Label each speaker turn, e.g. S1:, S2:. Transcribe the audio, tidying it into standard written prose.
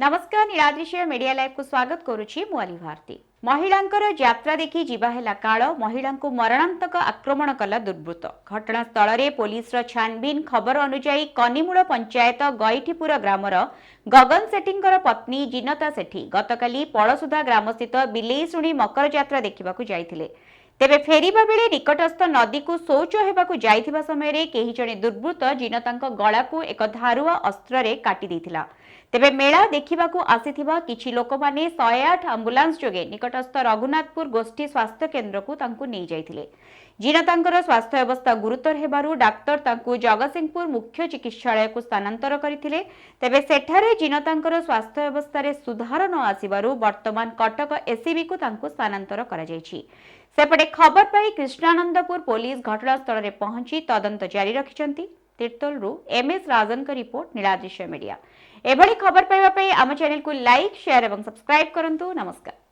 S1: नमस्कार नीलाद्रिशय media live को स्वागत करुछि मुअली भारती। महिलांकर यात्रा देखि जीवा हेला काळ महिला को मरणांतक आक्रमण कला दुर्वृत्त। घटनास्थल रे पुलिस रो छानबीन खबर अनुसार कनिमूल पंचायत गईठीपुर ग्रामर गगन सेठींकर पत्नी जिनता सेठी गतकाली पळसुधा ग्रामस्थित बिलेईशुणी मकर यात्रा देखिबाकू जाइथिले। तेबे फेरिबा बेले निकटस्थ नदी को शौच हेबाकू जाइथिबा समय केही जणे दुर्वृत्त जिनतांक गळा को एक धारुआ अस्त्र रे काटी दैथिला। तेबे मेला देखिबाकू आसीथिबा किछि लोक माने 108 एम्बुलेंस जोगे निकटस्थ रघुनाथपुर गोष्ठी स्वास्थ्य केन्द्र को तांकू नै जाइथिले। जिनतांकर स्वास्थ्य अवस्था गुरुतर हेबारु डाक्टर तांकू जगतसिंहपुर मुख्य चिकित्सालय को स्थानांतर करथिले। तेबे सेठारे जिनतांकर स्वास्थ्य अवस्था रे सुधार न आसीबारु वर्तमान कटक एसीबी को तांकू स्थानांतर करा जायछि। सेपटे खबर पाई कृष्णानंदपुर पुलिस घटनास्थल रे पहुंची तदंत जारी रखिछंती। तीर्तोलरू एमएस राजन का रिपोर्ट नीलाद्रिशय मीडिया। एभली खबर पाइबा पई आम चैनल को लाइक शेयर एवं सब्सक्राइब करंतु। नमस्कार।